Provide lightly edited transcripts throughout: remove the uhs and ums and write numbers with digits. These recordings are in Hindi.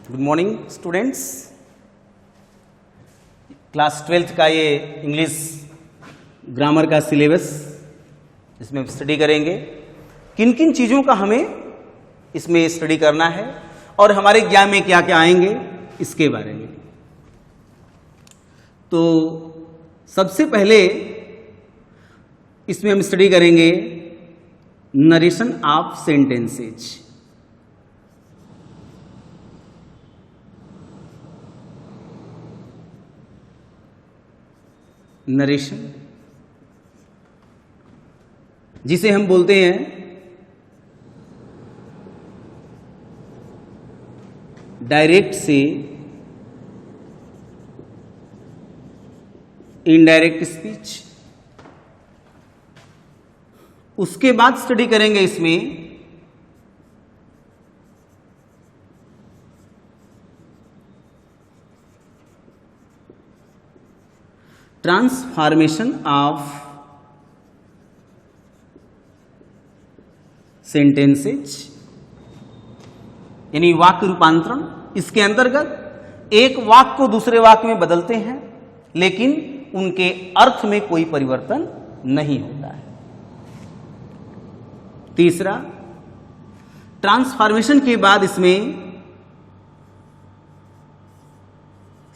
Good morning students. Class 12th का ये इंग्लिश ग्रामर का सिलेबस, इसमें स्टडी करेंगे किन किन चीज़ों का हमें इसमें स्टडी करना है और हमारे ज्ञान में क्या क्या आएंगे इसके बारे में। तो सबसे पहले इसमें हम स्टडी करेंगे नरेशन ऑफ सेंटेंसेज। नरेशन जिसे हम बोलते हैं डायरेक्ट से इनडायरेक्ट स्पीच। उसके बाद स्टडी करेंगे इसमें ट्रांसफॉर्मेशन ऑफ सेंटेंसेज, यानी वाक्य रूपांतरण। इसके अंतर्गत एक वाक्य को दूसरे वाक्य में बदलते हैं लेकिन उनके अर्थ में कोई परिवर्तन नहीं होता है। तीसरा, ट्रांसफॉर्मेशन के बाद इसमें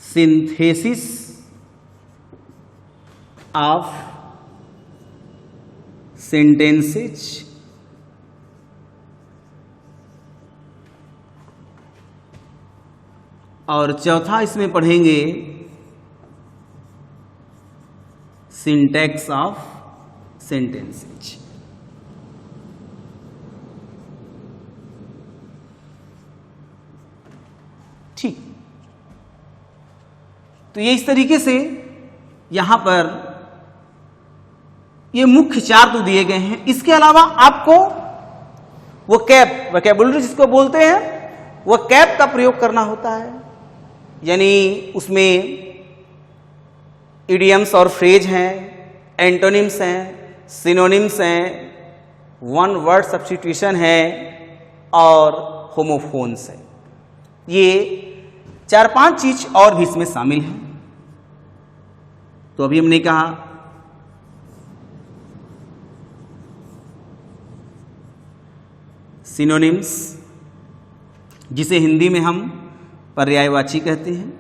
सिंथेसिस ऑफ सेंटेंसेज, और चौथा इसमें पढ़ेंगे सिंटैक्स ऑफ सेंटेंसेज। ठीक, तो ये इस तरीके से यहां पर ये मुख्य चार तो दिए गए हैं। इसके अलावा आपको वो वोकैबुलरी जिसको बोलते हैं वो कैप का प्रयोग करना होता है, यानी उसमें इडियम्स और फ्रेज हैं, एंटोनिम्स हैं, सिनोनिम्स हैं, वन वर्ड सब्स्टिट्यूशन है और होमोफोन्स है। ये 4-5 चीज और भी इसमें शामिल हैं। तो अभी हमने कहा सिनोनिम्स, जिसे हिंदी में हम पर्यायवाची कहते हैं,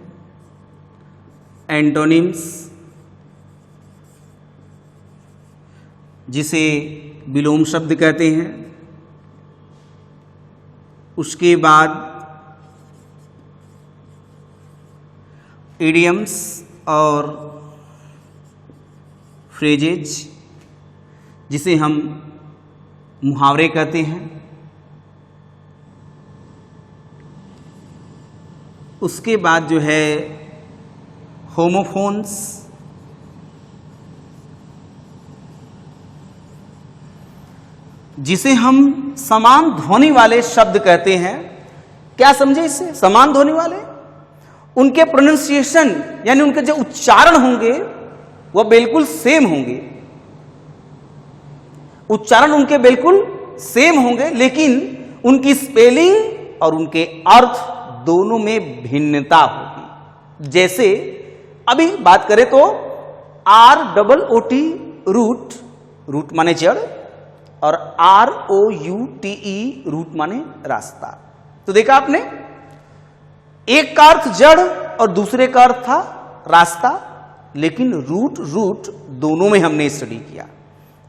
एंटोनिम्स जिसे विलोम शब्द कहते हैं, उसके बाद इडियम्स और फ्रेजेज जिसे हम मुहावरे कहते हैं, उसके बाद जो है होमोफोन्स जिसे हम समान ध्वनि वाले शब्द कहते हैं। क्या समझे इससे? समान ध्वनि वाले, उनके प्रोनाउंसिएशन यानी उनके जो उच्चारण होंगे वह बिल्कुल सेम होंगे, उच्चारण उनके बिल्कुल सेम होंगे लेकिन उनकी स्पेलिंग और उनके अर्थ दोनों में भिन्नता होगी। जैसे अभी बात करें तो ROOT रूट, रूट माने जड़, और ROUTE रूट माने रास्ता। तो देखा आपने, एक का अर्थ जड़ और दूसरे का अर्थ था रास्ता, लेकिन रूट दोनों में हमने स्टडी किया।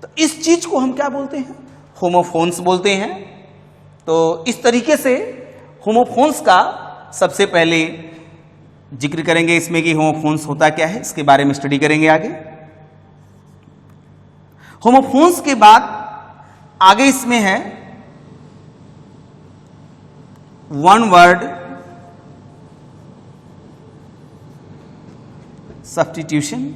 तो इस चीज को हम क्या बोलते हैं? होमोफोन्स बोलते हैं। तो इस तरीके से होमोफोन्स का सबसे पहले जिक्र करेंगे इसमें कि होमोफोन्स होता क्या है, इसके बारे में स्टडी करेंगे आगे। होमोफोन्स के बाद आगे इसमें है वन वर्ड सब्स्टिट्यूशन,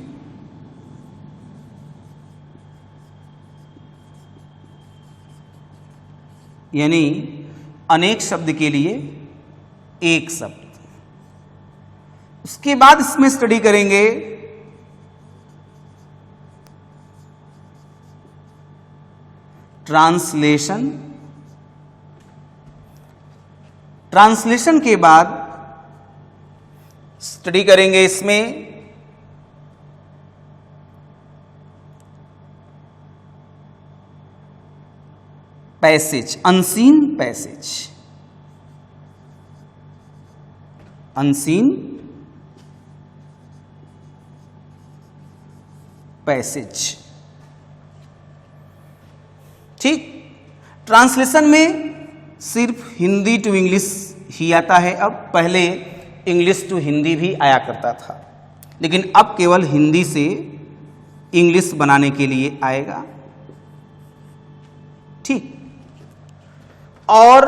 यानी अनेक शब्द के लिए एक शब्द। उसके बाद इसमें स्टडी करेंगे ट्रांसलेशन। ट्रांसलेशन के बाद स्टडी करेंगे इसमें passage, unseen passage, unseen passage. ठीक, ट्रांसलेशन में सिर्फ हिंदी टू इंग्लिश ही आता है। अब पहले इंग्लिश टू हिंदी भी आया करता था, लेकिन अब केवल हिंदी से इंग्लिश बनाने के लिए आएगा। ठीक, और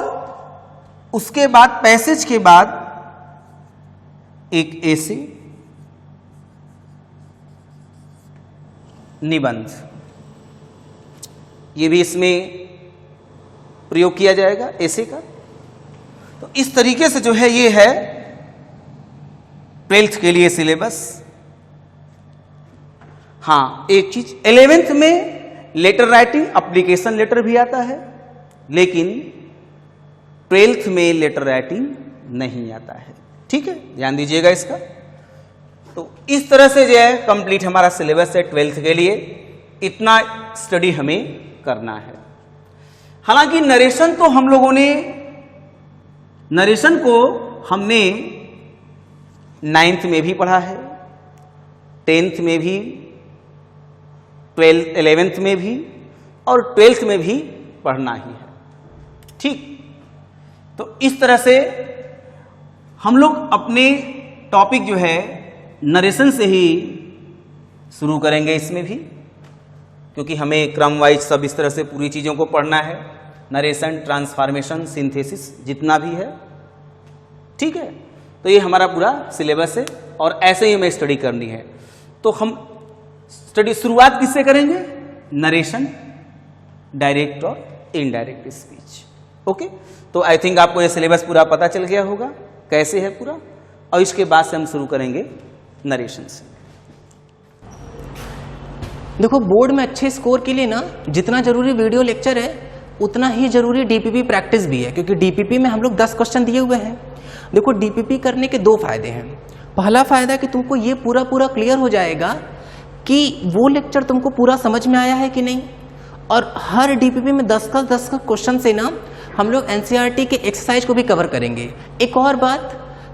उसके बाद पैसेज के बाद एक ऐसे निबंध, ये भी इसमें प्रयोग किया जाएगा ऐसे का। तो इस तरीके से जो है ये है 12th के लिए सिलेबस। हाँ, एक चीज 11th में लेटर राइटिंग, एप्लीकेशन लेटर भी आता है, लेकिन 12th में लेटर राइटिंग नहीं आता है। ठीक है, ध्यान दीजिएगा इसका। तो इस तरह से जो है कंप्लीट हमारा सिलेबस है 12th के लिए। इतना स्टडी हमें करना है। हालांकि नरेशन तो हम लोगों ने, नरेशन को हमने 9th में भी पढ़ा है, 10th में भी, 11th में भी और 12th में भी पढ़ना ही है। ठीक, तो इस तरह से हम लोग अपने टॉपिक जो है नरेशन से ही शुरू करेंगे इसमें भी, क्योंकि हमें क्रम वाइज सब इस तरह से पूरी चीज़ों को पढ़ना है। नरेशन, ट्रांसफॉर्मेशन, सिंथेसिस जितना भी है। ठीक है, तो ये हमारा पूरा सिलेबस है और ऐसे ही हमें स्टडी करनी है। तो हम स्टडी शुरुआत किससे करेंगे? नरेशन, डायरेक्ट और इनडायरेक्ट स्पीच। ओके, तो आई थिंक आपको ये सिलेबस पूरा पता चल गया होगा कैसे है पूरा, और इसके बाद से हम शुरू करेंगे नरेशन से। देखो, बोर्ड में अच्छे स्कोर के लिए ना जितना जरूरी वीडियो लेक्चर है उतना ही जरूरी डीपीपी प्रैक्टिस भी है, क्योंकि डीपीपी में हम लोग 10 क्वेश्चन दिए हुए हैं। देखो, डीपीपी करने के 2 फायदे हैं। पहला फायदा कि तुमको ये पूरा क्लियर हो जाएगा कि वो लेक्चर तुमको पूरा समझ में आया है कि नहीं। और हर डीपीपी में 10 का क्वेश्चन से ना हम लोग एनसीईआरटी के एक्सरसाइज को भी कवर करेंगे। एक और बात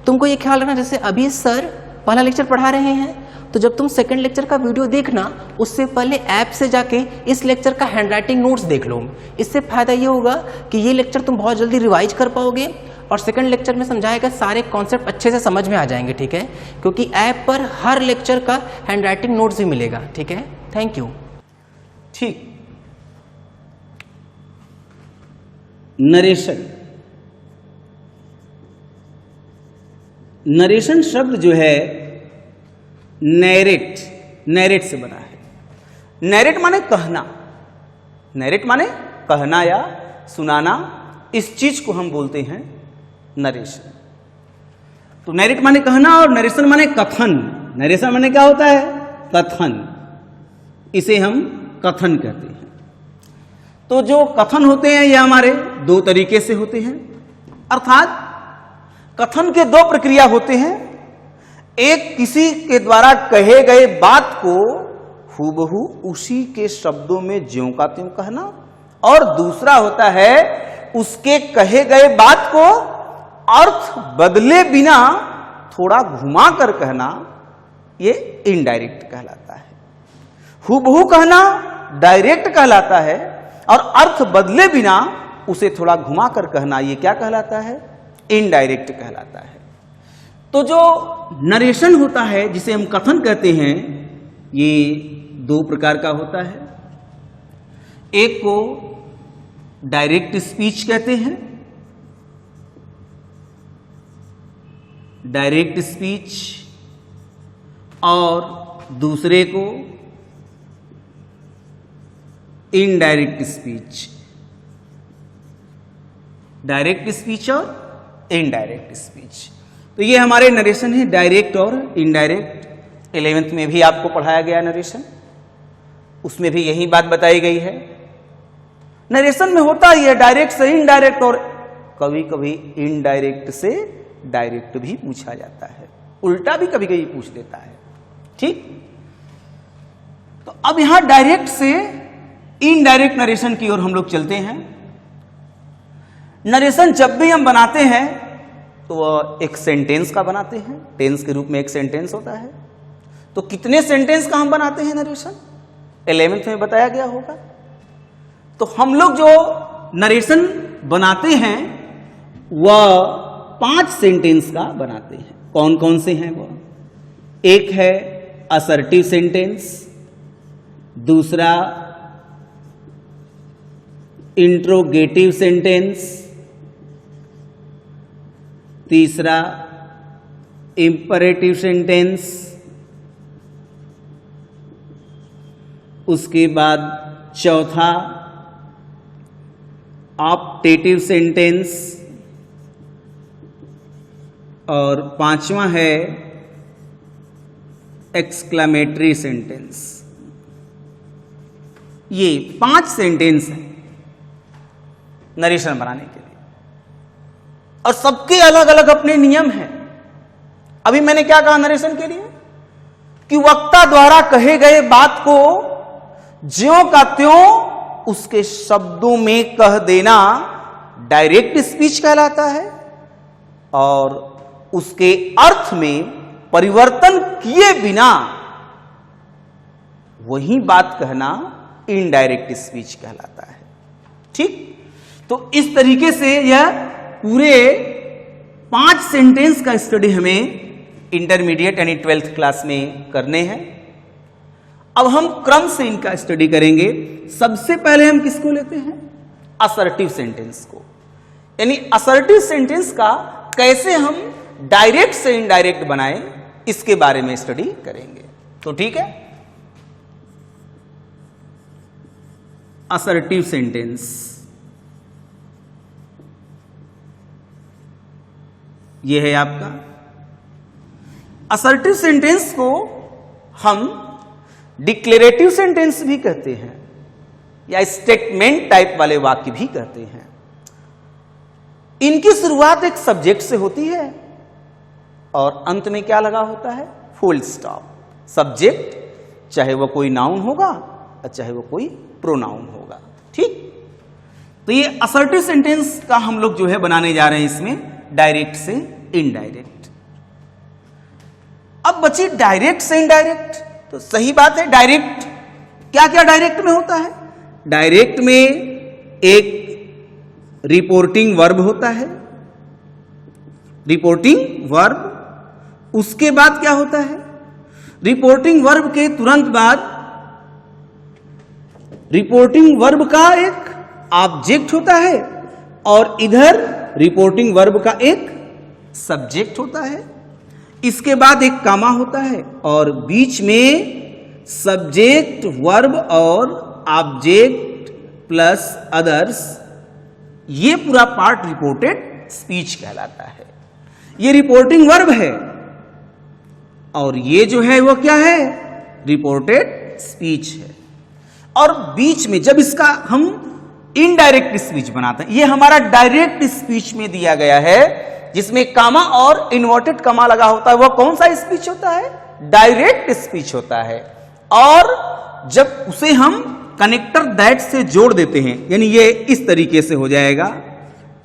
तुमको ये ख्याल रखना, जैसे अभी सर पहला लेक्चर पढ़ा रहे हैं, तो जब तुम सेकंड लेक्चर का वीडियो देखना उससे पहले ऐप से जाके इस लेक्चर का हैंडराइटिंग नोट्स देख लो। इससे फायदा ये होगा कि ये लेक्चर तुम बहुत जल्दी रिवाइज कर पाओगे और सेकंड लेक्चर में समझाएगा सारे कॉन्सेप्ट अच्छे से समझ में आ जाएंगे। ठीक है, क्योंकि ऐप पर हर लेक्चर का हैंडराइटिंग नोट्स भी मिलेगा। ठीक है, थैंक यू। ठीक, नरेशन, नरेशन शब्द जो है नैरेट, नैरेट से बना है। नैरेट माने कहना, नैरेट माने कहना या सुनाना, इस चीज को हम बोलते हैं नरेशन। तो नैरेट माने कहना और नरेशन माने कथन। नरेशन माने क्या होता है? कथन, इसे हम कथन कहते हैं। तो जो कथन होते हैं ये हमारे 2 तरीके से होते हैं, अर्थात कथन के 2 प्रक्रिया होते हैं। एक किसी के द्वारा कहे गए बात को हूबहू उसी के शब्दों में ज्यों का त्यों कहना, और दूसरा होता है उसके कहे गए बात को अर्थ बदले बिना थोड़ा घुमा कर कहना, ये इनडायरेक्ट कहलाता है। हूबहू कहना डायरेक्ट कहलाता है और अर्थ बदले बिना उसे थोड़ा घुमा कर कहना, ये क्या कहलाता है? इनडायरेक्ट कहलाता है। तो जो नरेशन होता है, जिसे हम कथन कहते हैं, ये 2 प्रकार का होता है। एक को डायरेक्ट स्पीच कहते हैं, डायरेक्ट स्पीच, और दूसरे को इनडायरेक्ट स्पीच। डायरेक्ट स्पीच और इनडायरेक्ट स्पीच, तो ये हमारे नरेशन है, डायरेक्ट और इनडायरेक्ट। 11th में भी आपको पढ़ाया गया नरेशन, उसमें भी यही बात बताई गई है। नरेशन में होता ही है डायरेक्ट से इनडायरेक्ट, और कभी कभी इनडायरेक्ट से डायरेक्ट भी पूछा जाता है। उल्टा भी कभी कभी पूछ देता है। ठीक, तो अब यहां डायरेक्ट से इनडायरेक्ट नरेशन की ओर हम लोग चलते हैं। नरेशन जब भी हम बनाते हैं तो वह एक सेंटेंस का बनाते हैं, टेंस के रूप में एक सेंटेंस होता है। तो कितने सेंटेंस का हम बनाते हैं नरेशन, 11th में बताया गया होगा। तो हम लोग जो नरेशन बनाते हैं वह 5 सेंटेंस का बनाते हैं। कौन कौन से हैं वह? एक है असर्टिव सेंटेंस, दूसरा इंट्रोगेटिव सेंटेंस, तीसरा इंपरेटिव सेंटेंस, उसके बाद चौथा ऑप्टेटिव सेंटेंस और 5वां है एक्सक्लेमेटरी सेंटेंस। ये 5 सेंटेंस हैं नरेशन बनाने के लिए और सबके अलग अलग अपने नियम हैं। अभी मैंने क्या कहा नरेशन के लिए कि वक्ता द्वारा कहे गए बात को ज्यों का त्यों उसके शब्दों में कह देना डायरेक्ट स्पीच कहलाता है और उसके अर्थ में परिवर्तन किए बिना वही बात कहना इनडायरेक्ट स्पीच कहलाता है। ठीक, तो इस तरीके से यह पूरे 5 सेंटेंस का स्टडी हमें इंटरमीडिएट यानी 12th क्लास में करने हैं। अब हम क्रम से इनका स्टडी करेंगे। सबसे पहले हम किसको लेते हैं? असर्टिव सेंटेंस को, यानी असर्टिव सेंटेंस का कैसे हम डायरेक्ट से इनडायरेक्ट बनाएं इसके बारे में स्टडी करेंगे। तो ठीक है, असर्टिव सेंटेंस ये है आपका। असर्टिव सेंटेंस को हम डिक्लेरेटिव सेंटेंस भी कहते हैं या स्टेटमेंट टाइप वाले वाक्य भी कहते हैं। इनकी शुरुआत एक सब्जेक्ट से होती है और अंत में क्या लगा होता है? Full stop. सब्जेक्ट चाहे वह कोई नाउन होगा और चाहे वह कोई प्रोनाउन होगा। ठीक, तो ये असर्टिव सेंटेंस का हम लोग जो है बनाने जा रहे हैं इसमें डायरेक्ट से इनडायरेक्ट। अब बची डायरेक्ट से इनडायरेक्ट। तो सही बात है, डायरेक्ट क्या क्या डायरेक्ट में होता है? डायरेक्ट में एक रिपोर्टिंग वर्ब होता है, रिपोर्टिंग वर्ब। उसके बाद क्या होता है? रिपोर्टिंग वर्ब के तुरंत बाद रिपोर्टिंग वर्ब का एक ऑब्जेक्ट होता है और इधर रिपोर्टिंग वर्ब का एक सब्जेक्ट होता है। इसके बाद एक कामा होता है और बीच में सब्जेक्ट वर्ब और ऑब्जेक्ट प्लस अदर्स। ये पूरा पार्ट रिपोर्टेड स्पीच कहलाता है। ये रिपोर्टिंग वर्ब है और ये जो है वो क्या है? रिपोर्टेड स्पीच है। और बीच में जब इसका हम इनडायरेक्ट स्पीच बनाते हैं, ये हमारा डायरेक्ट स्पीच में दिया गया है जिसमें कामा और इन्वर्टेड कामा लगा होता है। वह कौन सा स्पीच होता है? डायरेक्ट स्पीच होता है। और जब उसे हम कनेक्टर दैट से जोड़ देते हैं, यानी ये इस तरीके से हो जाएगा,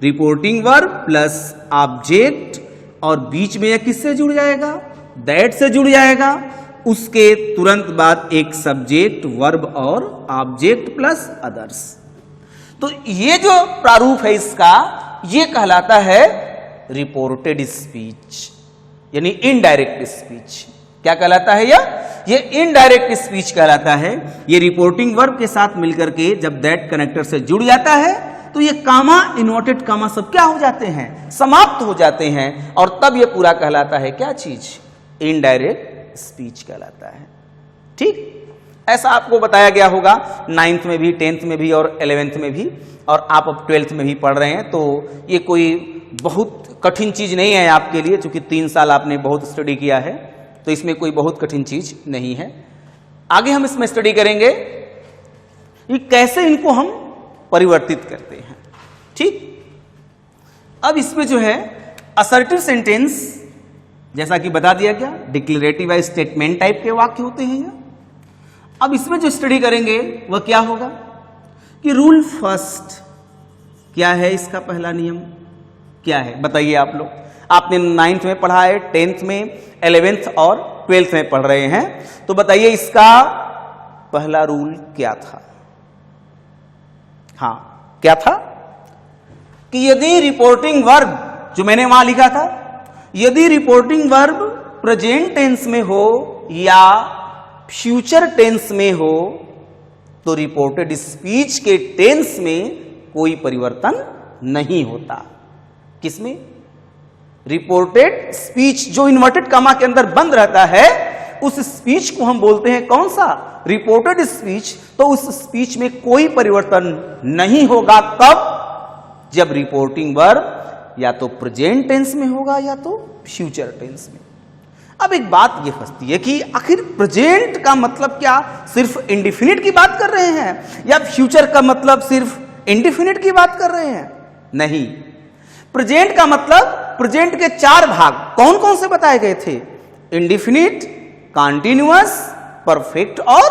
रिपोर्टिंग वर्ब प्लस ऑब्जेक्ट और बीच में यह किससे जुड़ जाएगा? दैट से जुड़ जाएगा। उसके तुरंत बाद एक सब्जेक्ट वर्ब और ऑब्जेक्ट प्लस अदर्स। तो ये जो प्रारूप है इसका, ये कहलाता है रिपोर्टेड स्पीच यानी इनडायरेक्ट स्पीच। क्या कहलाता है? ये इनडायरेक्ट स्पीच कहलाता है। ये रिपोर्टिंग वर्ब के साथ मिलकर के जब दैट कनेक्टर से जुड़ जाता है तो ये कामा इन्वर्टेड कामा सब क्या हो जाते हैं? समाप्त हो जाते हैं और तब ये पूरा कहलाता है क्या चीज? इनडायरेक्ट स्पीच कहलाता है। ठीक, ऐसा आपको बताया गया होगा 9th में भी, 10th में भी और 11th में भी, और आप अब 12th में भी पढ़ रहे हैं। तो ये कोई बहुत कठिन चीज नहीं है आपके लिए, क्योंकि 3 साल आपने बहुत स्टडी किया है, तो इसमें कोई बहुत कठिन चीज नहीं है। आगे हम इसमें स्टडी करेंगे कि कैसे इनको हम परिवर्तित करते हैं। ठीक, अब इसमें जो है असर्टिव सेंटेंस जैसा कि बता दिया गया, डिक्लेरेटिव या स्टेटमेंट टाइप के वाक्य होते हैं यह। अब इसमें जो स्टडी करेंगे वह क्या होगा कि रूल फर्स्ट क्या है, इसका पहला नियम क्या है, बताइए आप लोग। आपने 9th में पढ़ा है, 10th में, 11th और 12th में पढ़ रहे हैं, तो बताइए इसका पहला रूल क्या था। हाँ, क्या था कि यदि रिपोर्टिंग वर्ब, जो मैंने वहां लिखा था, यदि रिपोर्टिंग वर्ब प्रेजेंट टेंस में हो या फ्यूचर टेंस में हो तो रिपोर्टेड स्पीच के टेंस में कोई परिवर्तन नहीं होता। किसमें? रिपोर्टेड स्पीच जो इन्वर्टेड कॉमा के अंदर बंद रहता है, उस स्पीच को हम बोलते हैं कौन सा? Reported speech. तो उस स्पीच में कोई परिवर्तन नहीं होगा। कब? जब रिपोर्टिंग वर्ब या तो प्रेजेंट टेंस में होगा या तो फ्यूचर टेंस में। अब एक बात यह फंसती है कि आखिर प्रेजेंट का मतलब क्या सिर्फ इंडिफिनिट की बात कर रहे हैं या फ्यूचर का मतलब सिर्फ इंडिफिनिट की बात कर रहे हैं? नहीं, प्रेजेंट का मतलब प्रेजेंट के 4 भाग कौन कौन से बताए गए थे? इंडिफिनिट, कॉन्टिन्यूअस, परफेक्ट और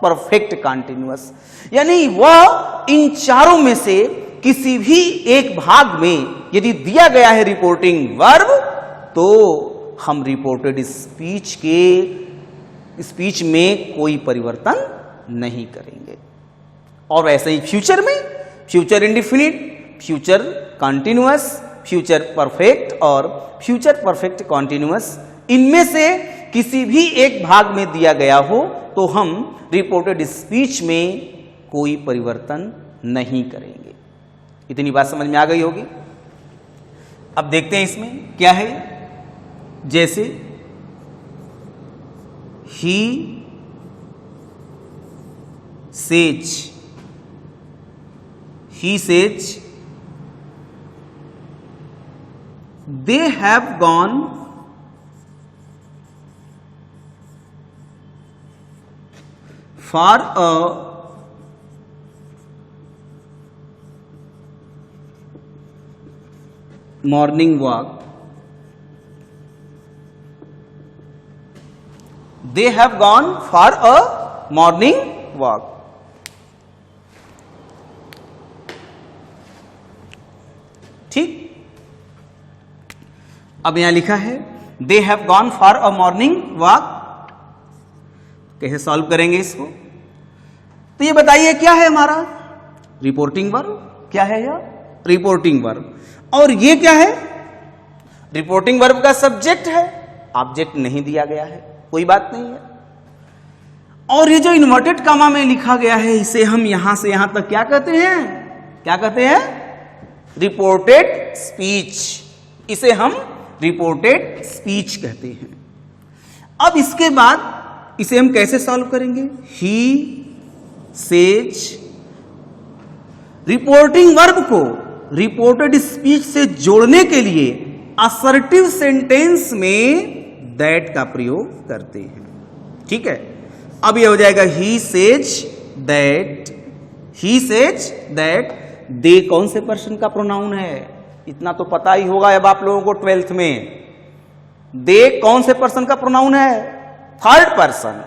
परफेक्ट कॉन्टिन्यूअस। यानी वह इन चारों में से किसी भी एक भाग में यदि दिया गया है रिपोर्टिंग वर्ब, तो हम रिपोर्टेड स्पीच में कोई परिवर्तन नहीं करेंगे। और वैसे ही फ्यूचर में, future indefinite, future continuous, future perfect और फ्यूचर परफेक्ट कॉन्टिन्यूअस, इनमें से किसी भी एक भाग में दिया गया हो तो हम रिपोर्टेड स्पीच में कोई परिवर्तन नहीं करेंगे। इतनी बात समझ में आ गई होगी। अब देखते हैं इसमें क्या है। जैसे he says they have gone for a morning walk. They have gone for a morning walk. ठीक, अब यहां लिखा है They have gone for a morning walk। कैसे सॉल्व करेंगे इसको? तो ये बताइए क्या है हमारा रिपोर्टिंग वर्ब। क्या है यह? Reporting verb. और ये क्या है? रिपोर्टिंग वर्ब का सब्जेक्ट है, ऑब्जेक्ट नहीं दिया गया है, कोई बात नहीं है। और ये जो इन्वर्टेड कॉमा में लिखा गया है, इसे हम यहां से यहां तक क्या कहते हैं? क्या कहते हैं? Reported speech. इसे हम रिपोर्टेड स्पीच कहते हैं। अब इसके बाद इसे हम कैसे सॉल्व करेंगे? ही सेज, रिपोर्टिंग वर्ब को रिपोर्टेड स्पीच से जोड़ने के लिए असर्टिव सेंटेंस में दैट का प्रयोग करते हैं। ठीक है, अब ये हो जाएगा he says that. He says that. They कौन से पर्सन का प्रोनाउन है? इतना तो पता ही होगा अब आप लोगों को 12th में। दे कौन से पर्सन का प्रोनाउन है? Third person.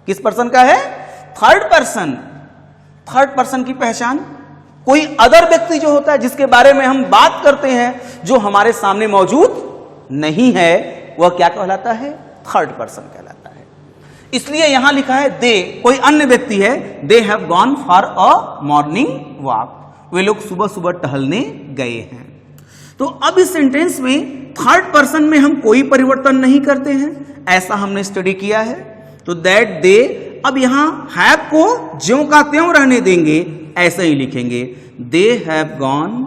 किस पर्सन का है? Third person. थर्ड पर्सन की पहचान कोई अदर व्यक्ति जो होता है जिसके बारे में हम बात करते हैं, जो हमारे सामने मौजूद नहीं है, वह क्या कहलाता है? थर्ड पर्सन कहलाता है। इसलिए यहां लिखा है दे, कोई अन्य व्यक्ति है। They have gone for a morning walk. वे लोग सुबह सुबह टहलने गए हैं। तो अब इस सेंटेंस में थर्ड पर्सन में हम कोई परिवर्तन नहीं करते हैं, ऐसा हमने स्टडी किया है। तो दैट दे, अब यहां हैव को ज्यों का त्यों रहने देंगे, ऐसे ही लिखेंगे they have gone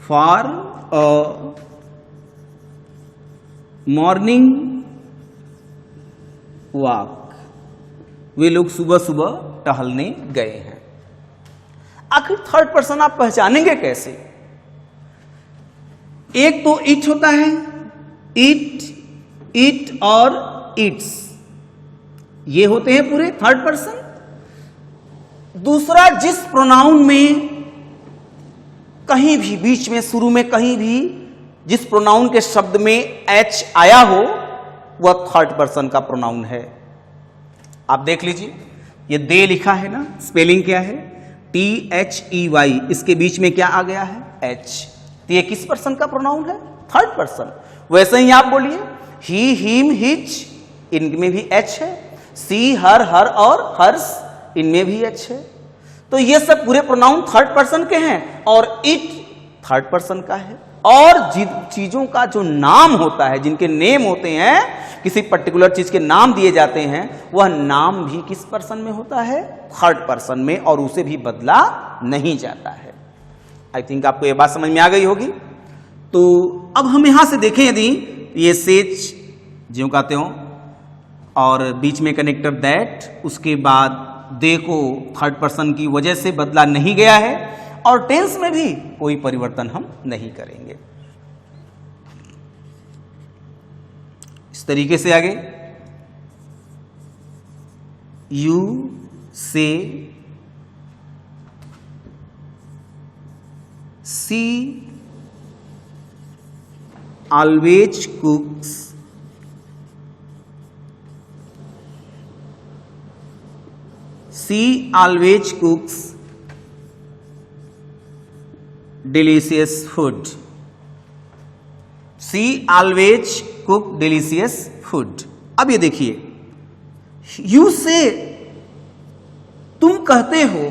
for a morning walk. वे लोग सुबह सुबह टहलने गए हैं। आखिर थर्ड पर्सन आप पहचानेंगे कैसे? एक तो इट होता है, इट और इट्स, ये होते हैं पूरे थर्ड पर्सन। दूसरा, जिस प्रोनाउन में कहीं भी बीच में, शुरू में कहीं भी जिस प्रोनाउन के शब्द में एच आया हो वह थर्ड पर्सन का प्रोनाउन है। आप देख लीजिए, ये दे लिखा है ना, स्पेलिंग क्या है? THEY, इसके बीच में क्या आ गया है? एच। तो ये किस पर्सन का प्रोनाउन है? Third person. वैसे ही आप बोलिए ही, हिम, हिच, इनमें भी एच है। सी, हर, हर और हर्ष, इनमें भी एच है। तो ये सब पूरे प्रोनाउन थर्ड पर्सन के हैं और इट थर्ड पर्सन का है। और जिन चीजों का जो नाम होता है, जिनके नेम होते हैं, किसी पर्टिकुलर चीज के नाम दिए जाते हैं, वह नाम भी किस पर्सन में होता है? थर्ड पर्सन में, और उसे भी बदला नहीं जाता है। आई थिंक आपको यह बात समझ में आ गई होगी। तो अब हम यहां से देखें, यदि ये सेज ज्यों कहते हो और बीच में कनेक्टर दैट, उसके बाद दे को थर्ड पर्सन की वजह से बदला नहीं गया है और टेंस में भी कोई परिवर्तन हम नहीं करेंगे। इस तरीके से आगे यू से सी always cooks she always cooks delicious food. she always cook delicious food. अब ये देखिए, you से तुम कहते हो,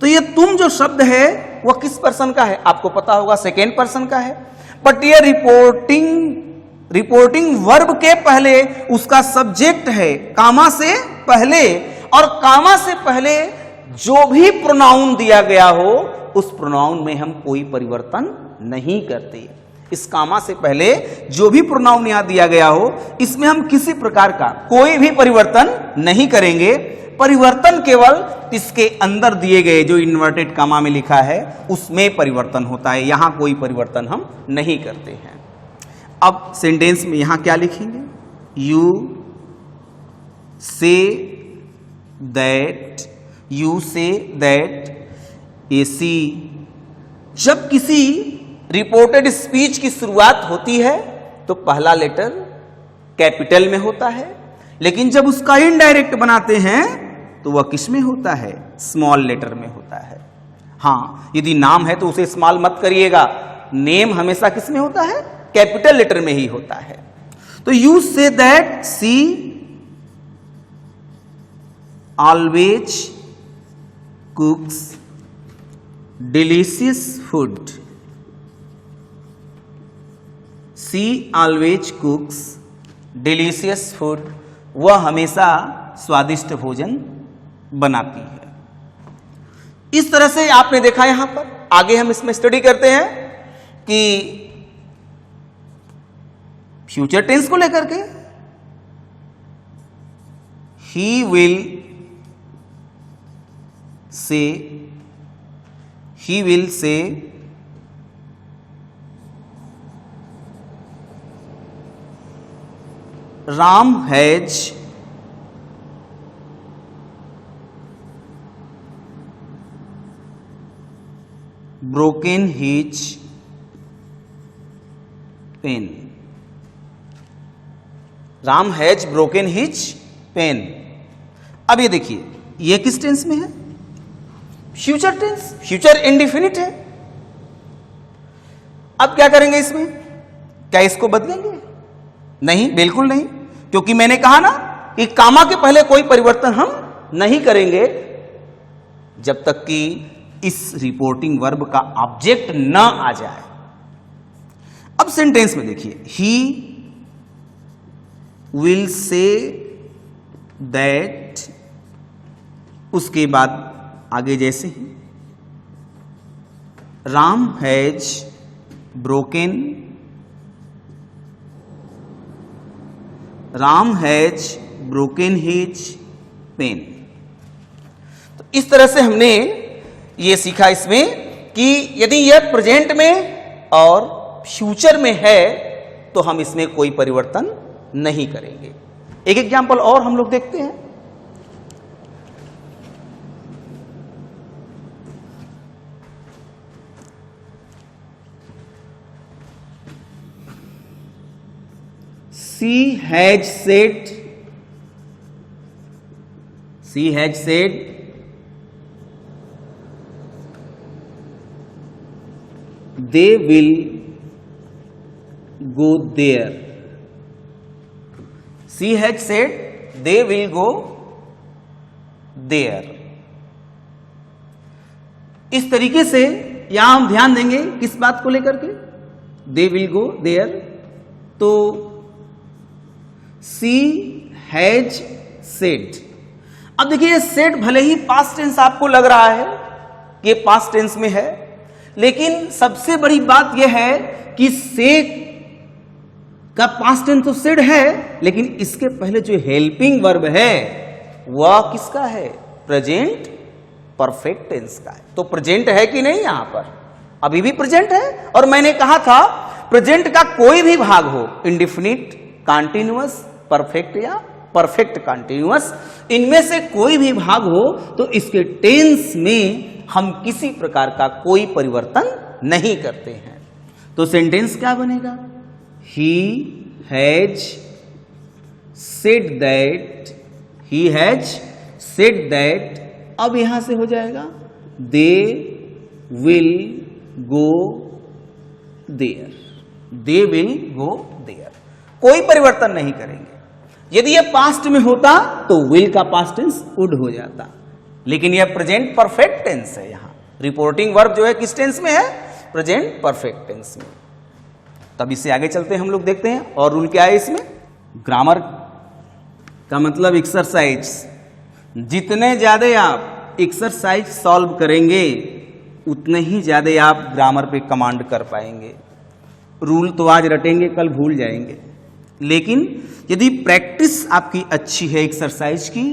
तो ये तुम जो शब्द है वह किस पर्सन का है? आपको पता होगा सेकेंड पर्सन का है। बट ये रिपोर्टिंग वर्ब के पहले उसका सब्जेक्ट है, कामा से पहले, और कामा से पहले जो भी प्रोनाउन दिया गया हो उस प्रोनाउन में हम कोई परिवर्तन नहीं करते। इस कामा से पहले जो भी प्रोनाउन यहां दिया गया हो इसमें हम किसी प्रकार का कोई भी परिवर्तन नहीं करेंगे। परिवर्तन केवल इसके अंदर दिए गए जो इन्वर्टेड कामा में लिखा है उसमें परिवर्तन होता है, यहां कोई परिवर्तन हम नहीं करते हैं। अब सेंटेंस में यहां क्या लिखेंगे? You say that, you say that AC. जब किसी रिपोर्टेड स्पीच की शुरुआत होती है तो पहला लेटर कैपिटल में होता है, लेकिन जब उसका इनडायरेक्ट बनाते हैं तो वह किस में होता है? स्मॉल लेटर में होता है। हां, यदि नाम है तो उसे स्मॉल मत करिएगा, नेम हमेशा किस में होता है? कैपिटल लेटर में ही होता है। तो you say that she always cooks delicious food. She always cooks delicious food. वह हमेशा स्वादिष्ट भोजन बनाती है। इस तरह से आपने देखा यहां पर। आगे हम इसमें स्टडी करते हैं कि फ्यूचर टेंस को लेकर के he will say Ram has broken his pen. Ram has broken his pen. अब ये देखिए, ये किस टेंस में है? फ्यूचर टेंस, फ्यूचर इंडिफिनिट है। अब क्या करेंगे इसमें? क्या इसको बदलेंगे? नहीं, बिल्कुल नहीं, क्योंकि मैंने कहा ना कि कामा के पहले कोई परिवर्तन हम नहीं करेंगे जब तक कि इस रिपोर्टिंग वर्ब का ऑब्जेक्ट न आ जाए। अब सेंटेंस में देखिए, ही विल से दैट, उसके बाद आगे जैसे ही Ram has broken, Ram has broken his pen. तो इस तरह से हमने ये सीखा इसमें कि यदि यह प्रेजेंट में और फ्यूचर में है तो हम इसमें कोई परिवर्तन नहीं करेंगे। एक एग्जांपल और हम लोग देखते हैं। she has said they will go there. She had said they will go there. इस तरीके से यहां हम ध्यान देंगे किस बात को लेकर के, दे विल गो देयर। तो सी हैज सेड। अब देखिए ये सेड भले ही पास्ट टेंस आपको लग रहा है कि पास्ट टेंस में है, लेकिन सबसे बड़ी बात यह है कि से का पास्ट टेंस तो सेड है, लेकिन इसके पहले जो हेल्पिंग वर्ब है वह किसका है, प्रेजेंट परफेक्ट टेंस का है। तो प्रेजेंट है कि नहीं, यहां पर अभी भी प्रेजेंट है। और मैंने कहा था प्रेजेंट का कोई भी भाग हो, इंडिफिनिट, कॉन्टिन्यूअस, परफेक्ट या परफेक्ट कॉन्टिन्यूअस, इनमें से कोई भी भाग हो तो इसके टेंस में हम किसी प्रकार का कोई परिवर्तन नहीं करते हैं। तो सेंटेंस क्या बनेगा, he has said that, he has said that. अब यहां से हो जाएगा they will go there, they will go there, कोई परिवर्तन नहीं करेंगे। यदि यह पास्ट में होता तो विल का पास्ट टेंस वुड हो जाता, लेकिन यह प्रेजेंट परफेक्ट टेंस है। यहां रिपोर्टिंग वर्ब जो है किस टेंस में है, प्रेजेंट परफेक्ट टेंस में। तब इससे आगे चलते हैं, हम लोग देखते हैं और रूल क्या है इसमें। ग्रामर का मतलब एक्सरसाइज, जितने ज्यादा आप एक्सरसाइज सॉल्व करेंगे उतने ही ज्यादा आप ग्रामर पे कमांड कर पाएंगे। रूल तो आज रटेंगे, कल भूल जाएंगे, लेकिन यदि प्रैक्टिस आपकी अच्छी है एक्सरसाइज की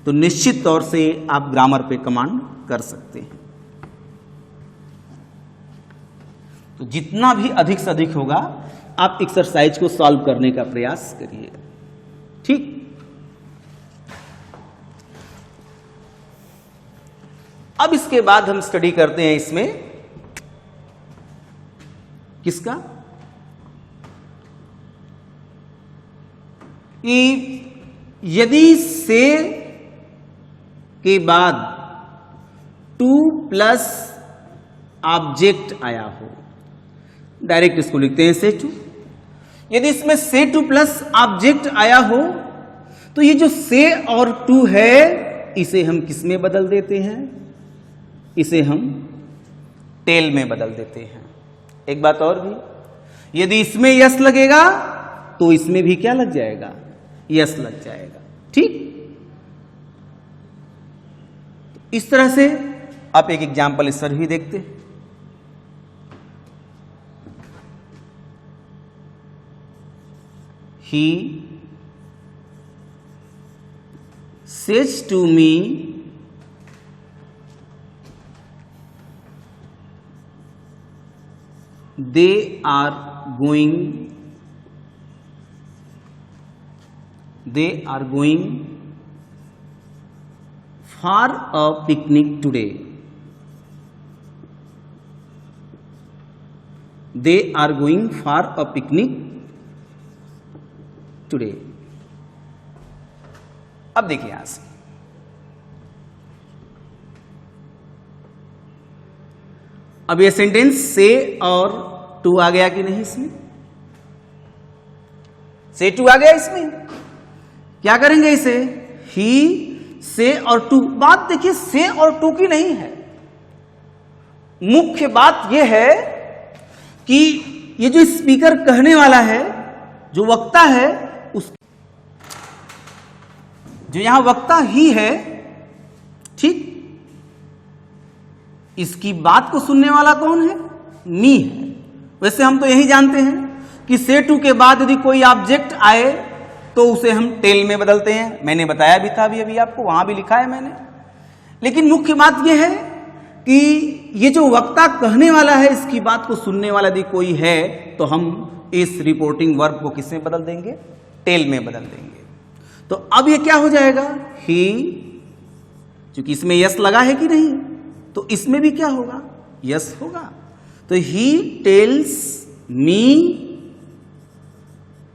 तो निश्चित तौर से आप ग्रामर पे कमांड कर सकते हैं। तो जितना भी अधिक से अधिक होगा आप एक्सरसाइज को सॉल्व करने का प्रयास करिए, ठीक। अब इसके बाद हम स्टडी करते हैं इसमें किसका, कि यदि से के बाद टू प्लस ऑब्जेक्ट आया हो, डायरेक्ट इसको लिखते हैं से टू। यदि इसमें से टू प्लस ऑब्जेक्ट आया हो तो ये जो से और टू है इसे हम किस में बदल देते हैं, इसे हम टेल में बदल देते हैं। एक बात और भी, यदि इसमें यस लगेगा तो इसमें भी क्या लग जाएगा, यस लग जाएगा, ठीक। इस तरह से आप एक एग्जाम्पल इस पर भी देखते हैं। He says to me they are going for a picnic today. They are going for a picnic today. अब देखिए यहां से, अब ये सेंटेंस से और टू आ गया कि नहीं, इसमें से टू आ गया। इसमें क्या करेंगे इसे, ही से और टू। बात देखिए से और टू की नहीं है, मुख्य बात यह है कि ये जो स्पीकर कहने वाला है, जो वक्ता है, उस जो यहां वक्ता ही है, ठीक, इसकी बात को सुनने वाला कौन है, मी है। वैसे हम तो यही जानते हैं कि से टू के बाद यदि कोई ऑब्जेक्ट आए तो उसे हम टेल में बदलते हैं। मैंने बताया भी था अभी आपको, वहां भी लिखा है मैंने। लेकिन मुख्य बात यह है कि ये जो वक्ता कहने वाला है, इसकी बात को सुनने वाला यदि कोई है तो हम इस रिपोर्टिंग वर्ब को किस में बदल देंगे, टेल में बदल देंगे। तो अब ये क्या हो जाएगा, ही, क्योंकि इसमें यस लगा है कि नहीं, तो इसमें भी क्या होगा, यस होगा। तो he tells me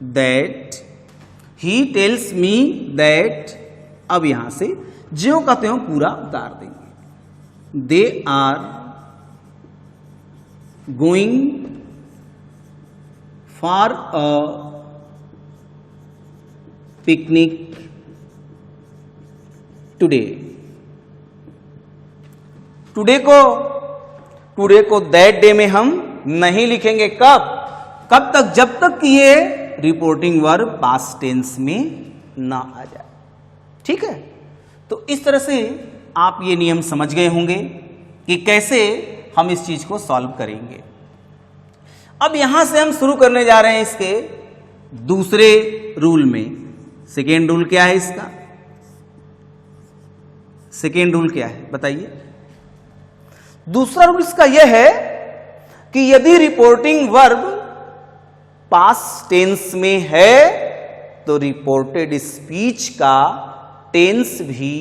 that, he tells me that, अब यहां से ज्यों का त्यों पूरा उतार देंगे, they are going for a picnic today. Today को दैट डे में हम नहीं लिखेंगे। कब तक? जब तक कि ये रिपोर्टिंग वर्ब पास्ट टेंस में ना आ जाए। ठीक है, तो इस तरह से आप ये नियम समझ गए होंगे कि कैसे हम इस चीज को सॉल्व करेंगे। अब यहां से हम शुरू करने जा रहे हैं इसके दूसरे रूल में। सेकेंड रूल क्या है इसका? सेकेंड रूल क्या है बताइए? दूसरा रूल इसका यह है कि यदि रिपोर्टिंग वर्ब पास्ट टेंस में है तो रिपोर्टेड स्पीच का टेंस भी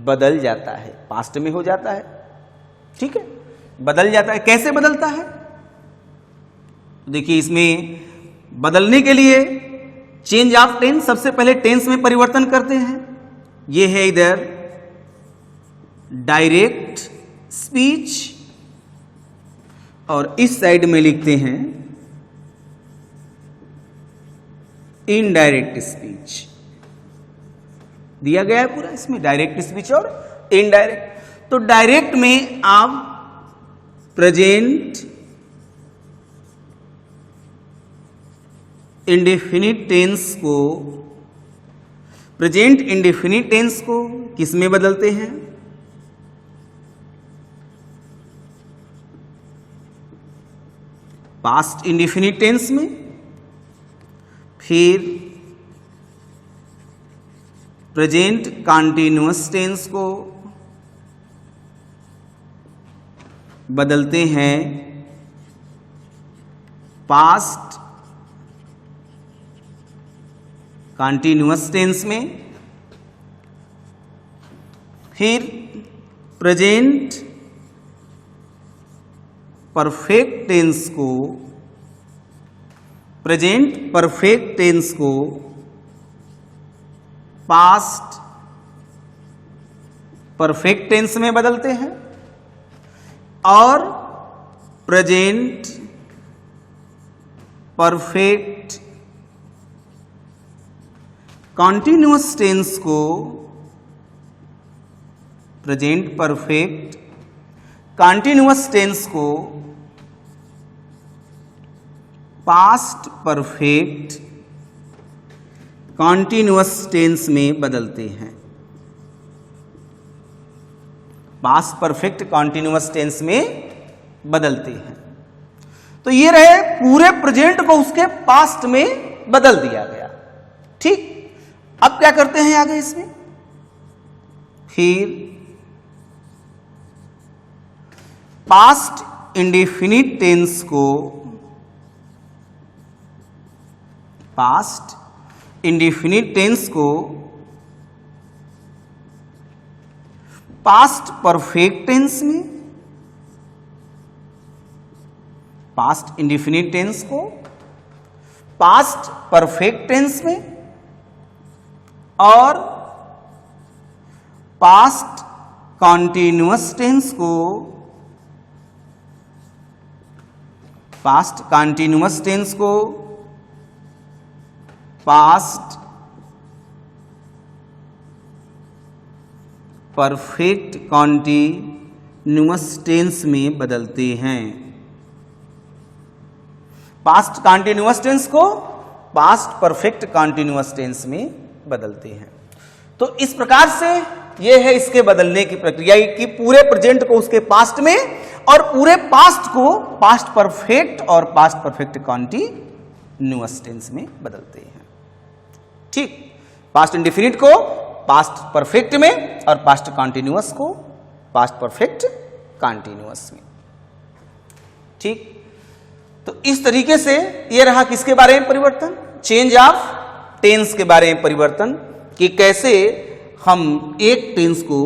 बदल जाता है, पास्ट में हो जाता है। ठीक है, बदल जाता है। कैसे बदलता है? देखिए, इसमें बदलने के लिए चेंज ऑफ टेंस, सबसे पहले टेंस में परिवर्तन करते हैं। यह है इधर डायरेक्ट स्पीच और इस साइड में लिखते हैं इनडायरेक्ट स्पीच। दिया गया है पूरा इसमें डायरेक्ट स्पीच और इनडायरेक्ट। तो डायरेक्ट में आप प्रेजेंट इंडेफिनिट टेंस को, प्रेजेंट इंडेफिनिट टेंस को किस में बदलते हैं? पास्ट इंडेफिनिट टेंस में। फिर प्रेजेंट कॉन्टिन्यूअस टेंस को बदलते हैं पास्ट कॉन्टिन्यूअस टेंस में। फिर प्रेजेंट परफेक्ट टेंस को, प्रेजेंट परफेक्ट टेंस को पास्ट परफेक्ट टेंस में बदलते हैं और प्रेजेंट परफेक्ट कॉन्टिन्यूअस टेंस को, प्रेजेंट परफेक्ट कॉन्टिन्यूअस टेंस को पास्ट परफेक्ट कॉन्टिन्यूअस टेंस में बदलते हैं। पास्ट परफेक्ट कॉन्टिन्यूअस टेंस में बदलते हैं। तो ये रहे, पूरे प्रेजेंट को उसके पास्ट में बदल दिया गया। ठीक, अब क्या करते हैं आगे इसमें? फिर पास्ट इंडेफिनिट टेंस को, पास्ट इंडेफिनिट टेंस को पास्ट परफेक्ट टेंस में, पास्ट इंडेफिनिट टेंस को पास्ट परफेक्ट टेंस में और पास्ट कॉन्टिन्यूअस टेंस को पास्ट कॉन्टिन्यूअस टेंस को पास्ट परफेक्ट कॉन्टिन्यूअस टेंस में बदलते हैं। पास्ट कॉन्टिन्यूअस टेंस को पास्ट परफेक्ट कॉन्टिन्यूअस टेंस में बदलते हैं। तो इस प्रकार से यह है इसके बदलने की प्रक्रिया कि पूरे प्रेजेंट को उसके पास्ट में और पूरे पास्ट को पास्ट परफेक्ट और पास्ट परफेक्ट कॉन्टिन्यूअस टेंस में बदलते हैं। ठीक, पास्ट इंडेफिनिट को पास्ट परफेक्ट में और पास्ट कॉन्टिन्यूअस को पास्ट परफेक्ट कॉन्टिन्यूअस में। ठीक, तो इस तरीके से यह रहा किसके बारे में परिवर्तन? चेंज ऑफ टेंस के बारे में परिवर्तन, कि कैसे हम एक टेंस को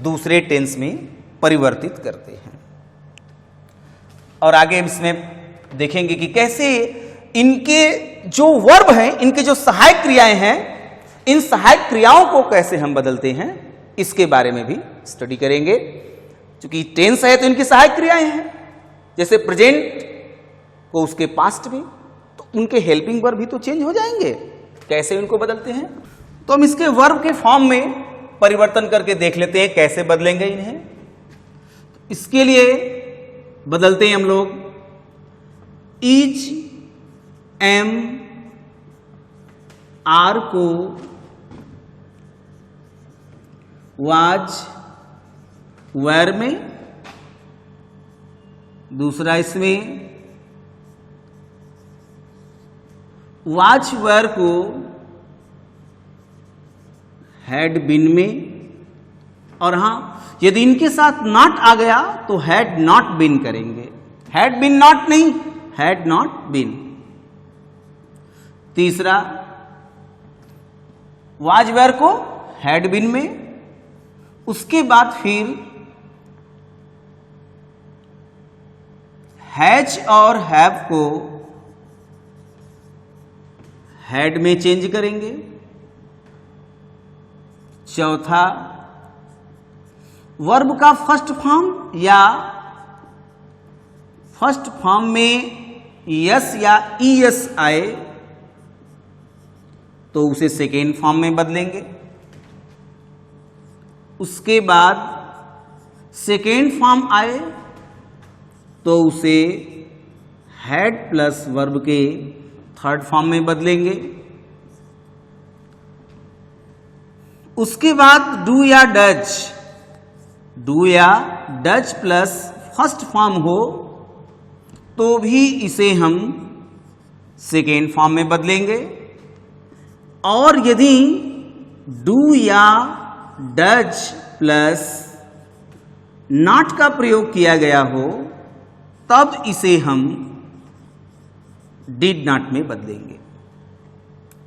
दूसरे टेंस में परिवर्तित करते हैं। और आगे इसमें देखेंगे कि कैसे इनके जो वर्ब हैं, इनके जो सहायक क्रियाएं हैं, इन सहायक क्रियाओं को कैसे हम बदलते हैं, इसके बारे में भी स्टडी करेंगे। क्योंकि टेंस है तो इनकी सहायक क्रियाएं हैं, जैसे प्रेजेंट को उसके पास्ट में, तो उनके हेल्पिंग वर्ब भी तो चेंज हो जाएंगे। कैसे उनको बदलते हैं, तो हम इसके वर्ब के फॉर्म में परिवर्तन करके देख लेते हैं कैसे बदलेंगे इन्हें। इसके लिए बदलते हैं हम लोग इज, एम, आर को वाज, वेर में, दूसरा इसमें वाच वेर को हैड बिन में, और हां यदि इनके साथ नॉट आ गया तो हैड नॉट बिन करेंगे। हैड बिन नॉट नहीं, हैड नॉट बिन। तीसरा वाज वेर को हैड बिन में, उसके बाद फिर हैज और हैव को हैड में चेंज करेंगे। चौथा वर्ब का फर्स्ट फॉर्म या फर्स्ट फॉर्म में यस या ईएस आए तो उसे सेकेंड फॉर्म में बदलेंगे। उसके बाद सेकेंड फॉर्म आए तो उसे हैड प्लस वर्ब के थर्ड फॉर्म में बदलेंगे। उसके बाद डू या डच प्लस फर्स्ट फॉर्म हो तो भी इसे हम सेकेंड फॉर्म में बदलेंगे। और यदि डू या डच प्लस नॉट का प्रयोग किया गया हो तब इसे हम डिड नॉट में बदलेंगे।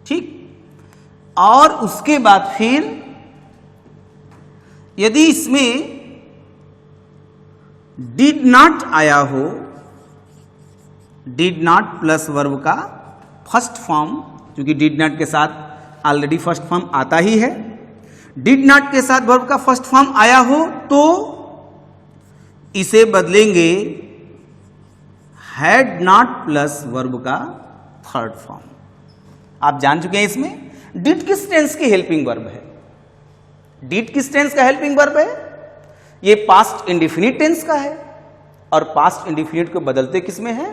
ठीक। और उसके बाद फिर यदि इसमें डिड नॉट आया हो, डिड नॉट प्लस वर्ब का फर्स्ट फॉर्म, क्योंकि डिड नॉट के साथ ऑलरेडी फर्स्ट फॉर्म आता ही है, डिड नॉट के साथ वर्ब का फर्स्ट फॉर्म आया हो तो इसे बदलेंगे हैड नॉट प्लस वर्ब का थर्ड फॉर्म। आप जान चुके हैं इसमें डिड किस टेंस की हेल्पिंग वर्ब है, डिड किस टेंस का हेल्पिंग वर्ब है, ये पास्ट इंडिफिनिट टेंस का है। और पास्ट इंडिफिनिट को बदलते किस में है,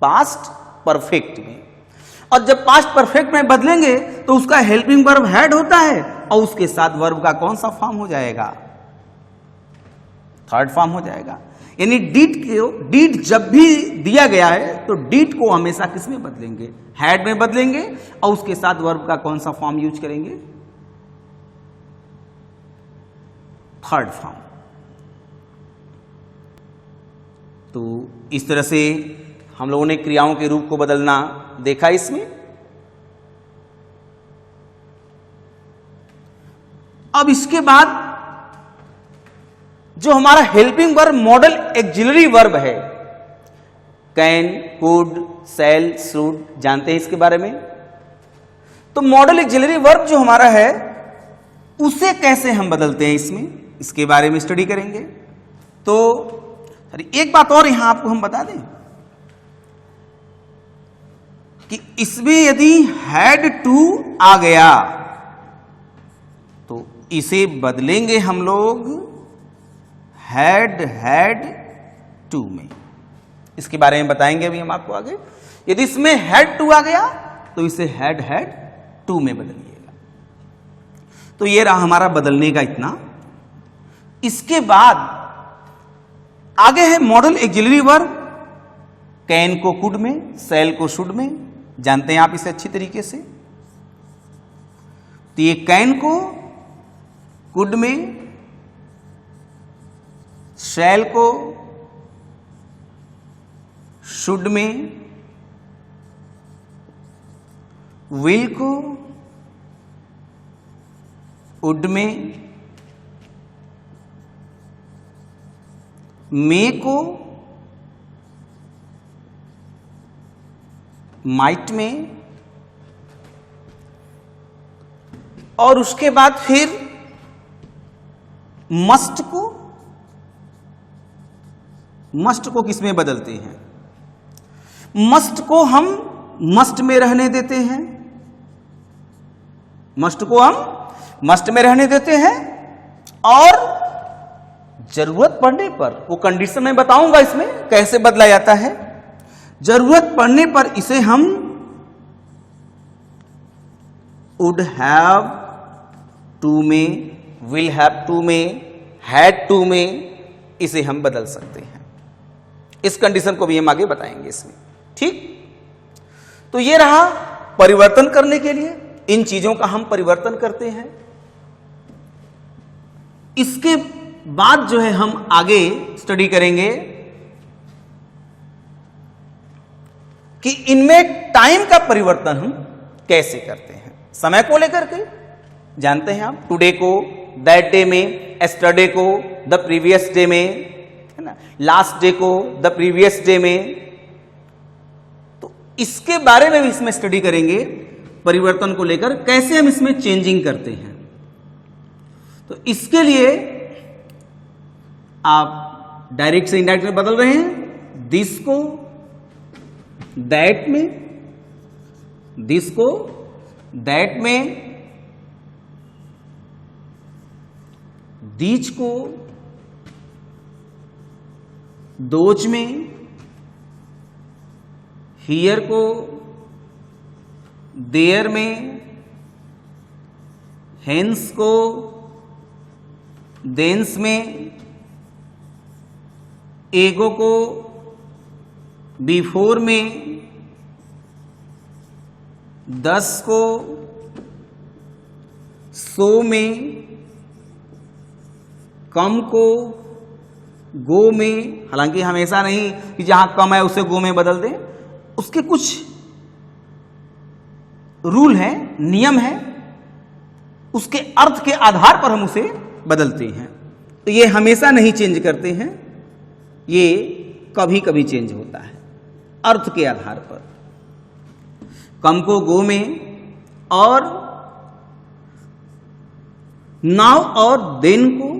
पास्ट परफेक्ट में। और जब पास्ट परफेक्ट में बदलेंगे तो उसका हेल्पिंग वर्ब हैड होता है और उसके साथ वर्ब का कौन सा फॉर्म हो जाएगा, थर्ड फॉर्म हो जाएगा। यानी डिड जब भी दिया गया है तो डिड को हमेशा किस में बदलेंगे, हैड में बदलेंगे और उसके साथ वर्ब का कौन सा फॉर्म यूज करेंगे, थर्ड फॉर्म। तो इस तरह से हम लोगों ने क्रियाओं के रूप को बदलना देखा इसमें। अब इसके बाद जो हमारा helping verb model axillary verb है, कैन, कुड, शैल, शुड, जानते हैं इसके बारे में। तो मॉडल एक्सिलरी वर्ब जो हमारा है उसे कैसे हम बदलते हैं इसमें, इसके बारे में स्टडी करेंगे। तो एक बात और यहां आपको हम बता दें कि इसमें यदि हैड टू आ गया तो इसे बदलेंगे हम लोग हैड टू में। इसके बारे में बताएंगे अभी हम आपको आगे। यदि इसमें हैड टू आ गया तो इसे हैड टू में बदलिएगा। तो ये रहा हमारा बदलने का इतना। इसके बाद आगे है मॉडल एक्सिलरी वर्ब, कैन को कुड में, शैल को शुड में। जानते हैं आप इसे अच्छी तरीके से। तो ये कैन को कुड में, शैल को शुड में, विल को वुड में, मे को माइट में, और उसके बाद फिर मस्ट को किसमें बदलते हैं? मस्ट को हम मस्ट में रहने देते हैं, मस्ट को हम मस्ट में रहने देते हैं, और जरूरत पड़ने पर, वो कंडीशन मैं बताऊंगा इसमें कैसे बदला जाता है, जरूरत पड़ने पर इसे हम वुड हैव टू में, विल हैव टू में, हैड टू में इसे हम बदल सकते हैं। इस कंडीशन को भी हम आगे बताएंगे इसमें। ठीक, तो ये रहा परिवर्तन करने के लिए, इन चीजों का हम परिवर्तन करते हैं। इसके बाद जो है हम आगे स्टडी करेंगे कि इनमें टाइम का परिवर्तन हम कैसे करते हैं। समय को लेकर के जानते हैं आप, टुडे को दैट डे में, एस्टरडे को द प्रीवियस डे में, है ना, लास्ट डे को द प्रीवियस डे में। तो इसके बारे में भी इसमें स्टडी करेंगे, परिवर्तन को लेकर कैसे हम इसमें चेंजिंग करते हैं। तो इसके लिए आप डायरेक्ट से इनडायरेक्ट में बदल रहे हैं, दिस को दैट में, दिस को दैट में, दीज को दोज में, हियर को देयर में, हेंस को देंस में, एगो को बिफोर में, दस को सो में, कम को गो में। हालांकि हमेशा नहीं कि जहां कम है उसे गो में बदल दें, उसके कुछ रूल है, नियम है, उसके अर्थ के आधार पर हम उसे बदलते हैं। तो ये हमेशा नहीं चेंज करते हैं, ये कभी कभी चेंज होता है अर्थ के आधार पर। कम को गो में, और नाउ और देन को,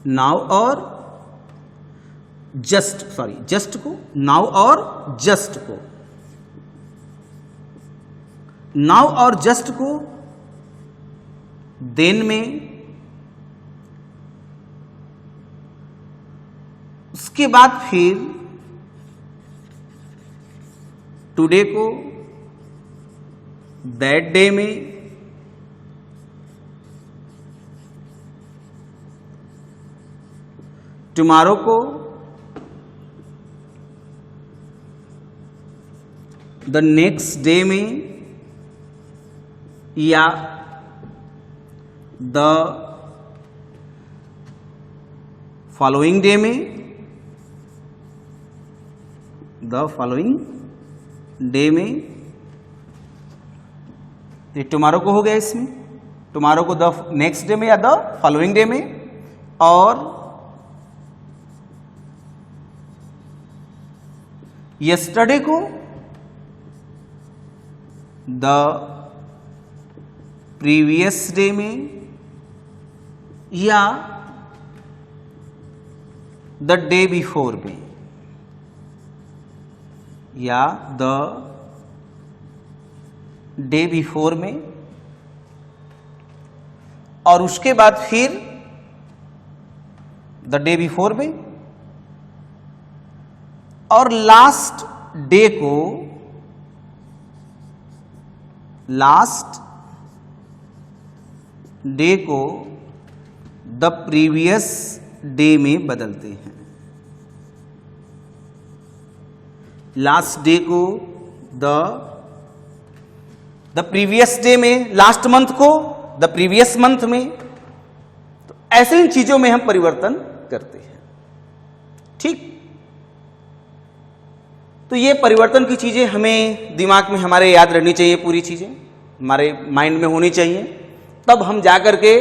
नाउ और जस्ट, सॉरी जस्ट को, नाउ और जस्ट को, नाउ और जस्ट को देन में, उसके बाद फिर टुडे को दैट डे में, टुमारो को द नेक्स्ट डे में, या द फॉलोइंग डे में, द फॉलोइंग डे में। ये टुमारो को हो गया, इसमें टुमारो को द नेक्स्ट डे में या द फॉलोइंग डे में, और यस्टरडे को द प्रीवियस डे में, या द डे बिफोर में, या द डे बिफोर में, और उसके बाद फिर द डे बिफोर में, और लास्ट डे को, लास्ट डे को द प्रीवियस डे में बदलते हैं। लास्ट डे को द प्रीवियस डे में, लास्ट मंथ को द प्रीवियस मंथ में। तो ऐसे इन चीजों में हम परिवर्तन करते हैं। ठीक, तो ये परिवर्तन की चीजें हमें दिमाग में हमारे याद रहनी चाहिए, पूरी चीजें हमारे माइंड में होनी चाहिए, तब हम जाकर के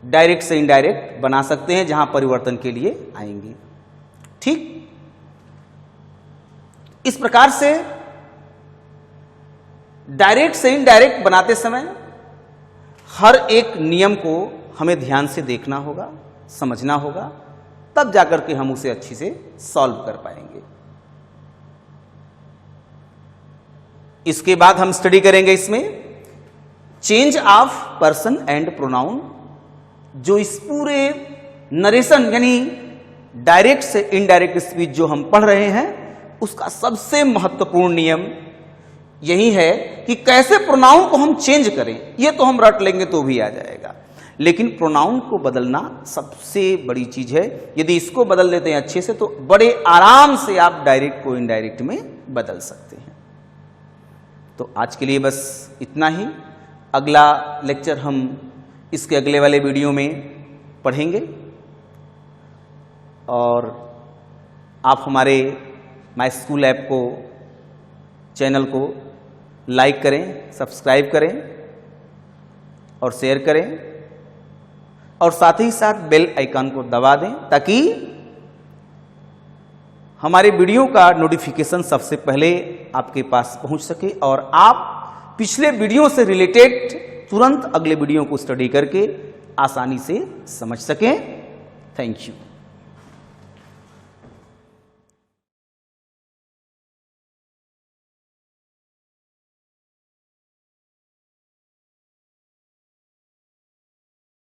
डायरेक्ट से इनडायरेक्ट बना सकते हैं जहां परिवर्तन के लिए आएंगे। ठीक, इस प्रकार से डायरेक्ट से इनडायरेक्ट बनाते समय हर एक नियम को हमें ध्यान से देखना होगा, समझना होगा, तब जाकर के हम उसे अच्छी से सॉल्व कर पाएंगे। इसके बाद हम स्टडी करेंगे इसमें change of person and pronoun, जो इस पूरे नरेशन यानी डायरेक्ट से इनडायरेक्ट स्पीच जो हम पढ़ रहे हैं उसका सबसे महत्वपूर्ण नियम यही है कि कैसे प्रोनाउन को हम चेंज करें। ये तो हम रट लेंगे तो भी आ जाएगा, लेकिन प्रोनाउन को बदलना सबसे बड़ी चीज है। यदि इसको बदल लेते हैं अच्छे से तो बड़े आराम से आप डायरेक्ट को इनडायरेक्ट में बदल सकते हैं। तो आज के लिए बस इतना ही। अगला लेक्चर हम इसके अगले वाले वीडियो में पढ़ेंगे और आप हमारे माय स्कूल ऐप को, चैनल को लाइक करें, सब्सक्राइब करें और शेयर करें और साथ ही साथ बेल आइकन को दबा दें ताकि हमारे वीडियो का नोटिफिकेशन सबसे पहले आपके पास पहुंच सके और आप पिछले वीडियो से रिलेटेड तुरंत अगले वीडियो को स्टडी करके आसानी से समझ सकें। Thank you.